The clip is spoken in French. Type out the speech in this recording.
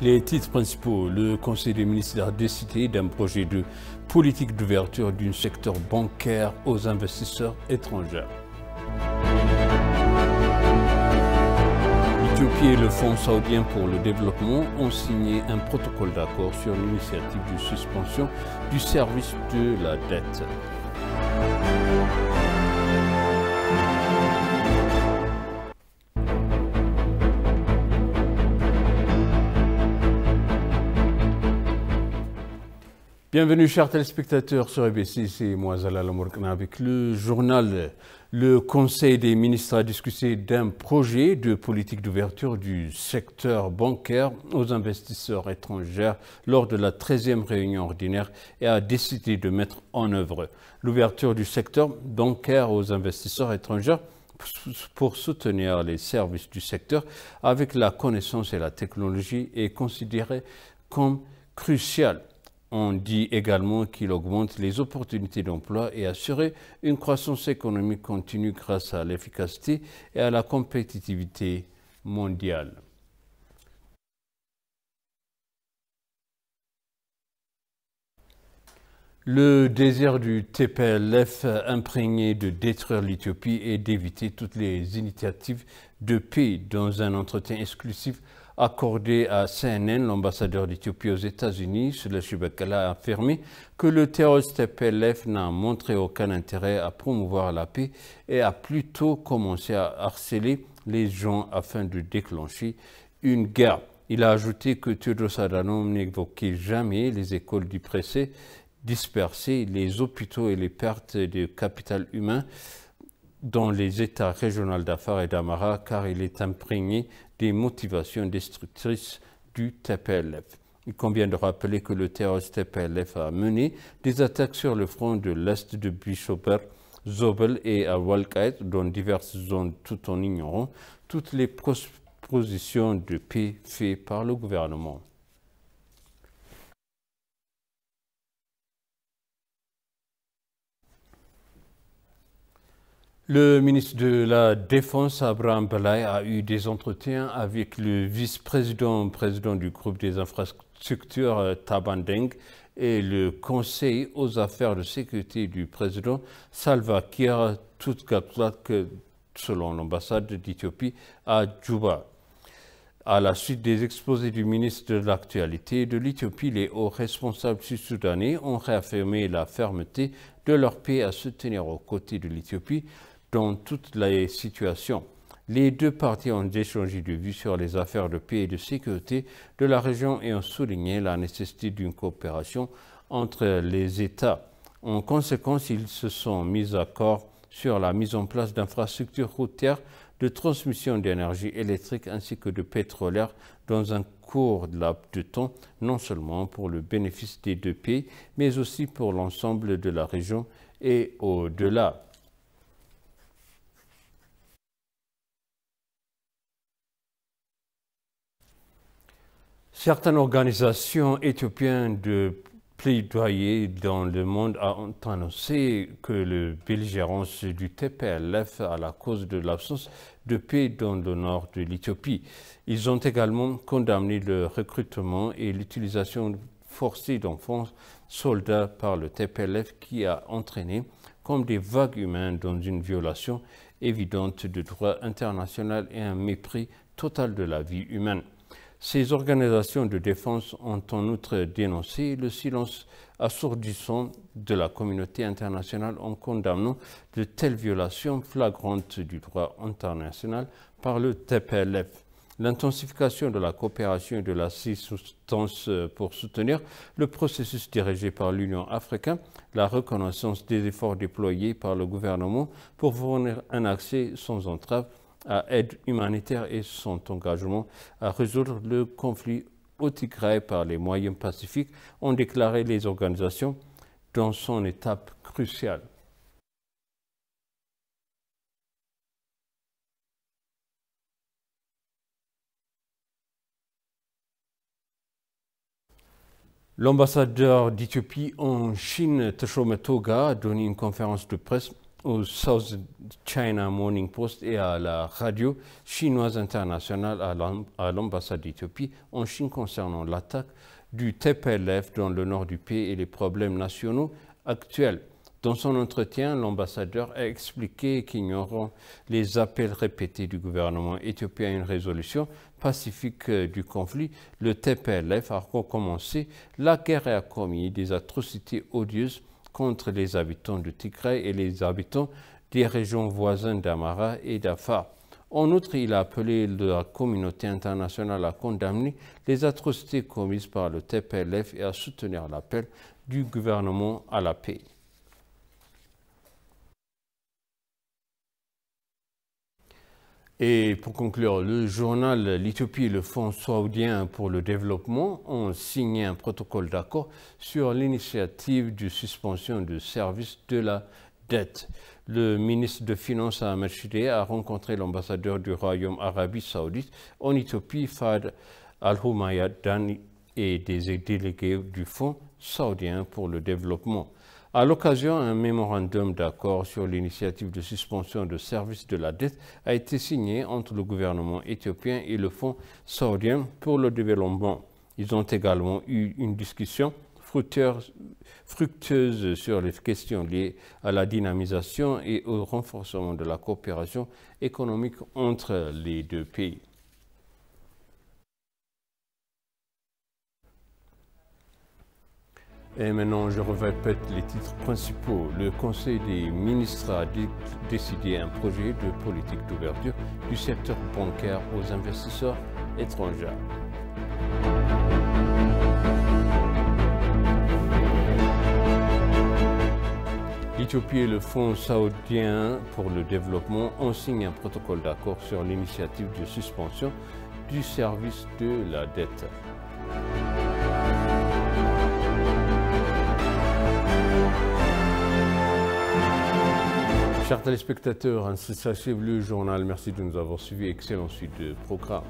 Les titres principaux. Le Conseil des ministres a décidé d'un projet de politique d'ouverture du secteur bancaire aux investisseurs étrangers. L'Éthiopie et le Fonds saoudien pour le développement ont signé un protocole d'accord sur l'initiative de suspension du service de la dette. Bienvenue chers téléspectateurs sur ABC, c'est moi Zalal Amourkna avec le journal. Le Conseil des ministres a discuté d'un projet de politique d'ouverture du secteur bancaire aux investisseurs étrangers lors de la 13e réunion ordinaire et a décidé de mettre en œuvre l'ouverture du secteur bancaire aux investisseurs étrangers pour soutenir les services du secteur avec la connaissance et la technologie est considérée comme cruciale. On dit également qu'il augmente les opportunités d'emploi et assure une croissance économique continue grâce à l'efficacité et à la compétitivité mondiale. Le désir du TPLF imprégné de détruire l'Éthiopie et d'éviter toutes les initiatives de paix dans un entretien exclusif accordé à CNN, l'ambassadeur d'Éthiopie aux États-Unis, Selech Bekele, a affirmé que le terroriste TPLF n'a montré aucun intérêt à promouvoir la paix et a plutôt commencé à harceler les gens afin de déclencher une guerre. Il a ajouté que Tedros Adhanom n'évoquait jamais les écoles du pressé dispersées, les hôpitaux et les pertes de capital humain dans les États régionaux d'Afar et d'Amara, car il est imprégné des motivations destructrices du TPLF. Il convient de rappeler que le terroriste TPLF a mené des attaques sur le front de l'Est de Bishoper, Zobel et à Walkait, dans diverses zones, tout en ignorant toutes les propositions de paix faites par le gouvernement. Le ministre de la Défense, Abraham Balaye, a eu des entretiens avec le vice-président du groupe des infrastructures Tabandeng et le conseil aux affaires de sécurité du président Salva Kiir Toutgatlak, selon l'ambassade d'Éthiopie à Djouba. À la suite des exposés du ministre de l'Actualité de l'Éthiopie, les hauts responsables sud-soudanais ont réaffirmé la fermeté de leur pays à se tenir aux côtés de l'Éthiopie dans toutes les situations. Les deux parties ont échangé de vues sur les affaires de paix et de sécurité de la région et ont souligné la nécessité d'une coopération entre les États. En conséquence, ils se sont mis d'accord sur la mise en place d'infrastructures routières de transmission d'énergie électrique ainsi que de pétrolière dans un court laps de temps, non seulement pour le bénéfice des deux pays, mais aussi pour l'ensemble de la région et au-delà. Certaines organisations éthiopiennes de plaidoyer dans le monde ont annoncé que la belligérance du TPLF à la cause de l'absence de paix dans le nord de l'Éthiopie. Ils ont également condamné le recrutement et l'utilisation forcée d'enfants soldats par le TPLF qui a entraîné comme des vagues humaines dans une violation évidente du droit international et un mépris total de la vie humaine. Ces organisations de défense ont en outre dénoncé le silence assourdissant de la communauté internationale en condamnant de telles violations flagrantes du droit international par le TPLF. L'intensification de la coopération et de l'assistance pour soutenir le processus dirigé par l'Union africaine, la reconnaissance des efforts déployés par le gouvernement pour fournir un accès sans entrave à aide humanitaire et son engagement à résoudre le conflit au Tigray par les moyens pacifiques ont déclaré les organisations dans son étape cruciale. L'ambassadeur d'Éthiopie en Chine, Teshome Toga, a donné une conférence de presse au South China Morning Post et à la radio chinoise internationale à l'ambassade d'Éthiopie en Chine concernant l'attaque du TPLF dans le nord du pays et les problèmes nationaux actuels. Dans son entretien, l'ambassadeur a expliqué qu'ignorant les appels répétés du gouvernement éthiopien à une résolution pacifique du conflit, le TPLF a recommencé la guerre et a commis des atrocités odieuses contre les habitants de Tigray et les habitants des régions voisines d'Amara et d'Afar. En outre, il a appelé la communauté internationale à condamner les atrocités commises par le TPLF et à soutenir l'appel du gouvernement à la paix. Et pour conclure, le journal L'Éthiopie et le Fonds saoudien pour le développement ont signé un protocole d'accord sur l'initiative de suspension de service de la dette. Le ministre des Finances Ahmed Shideh a rencontré l'ambassadeur du Royaume Arabie Saoudite en Éthiopie, Fahd Al-Humaydan, et des délégués du Fonds saoudien pour le développement. À l'occasion, un mémorandum d'accord sur l'initiative de suspension de service de la dette a été signé entre le gouvernement éthiopien et le Fonds saoudien pour le développement. Ils ont également eu une discussion fructueuse sur les questions liées à la dynamisation et au renforcement de la coopération économique entre les deux pays. Et maintenant, je répète les titres principaux. Le Conseil des ministres a décidé un projet de politique d'ouverture du secteur bancaire aux investisseurs étrangers. L'Éthiopie et le Fonds saoudien pour le développement ont signé un protocole d'accord sur l'initiative de suspension du service de la dette. Chers téléspectateurs, ainsi s'achève le journal. Merci de nous avoir suivis. Excellente suite de programme.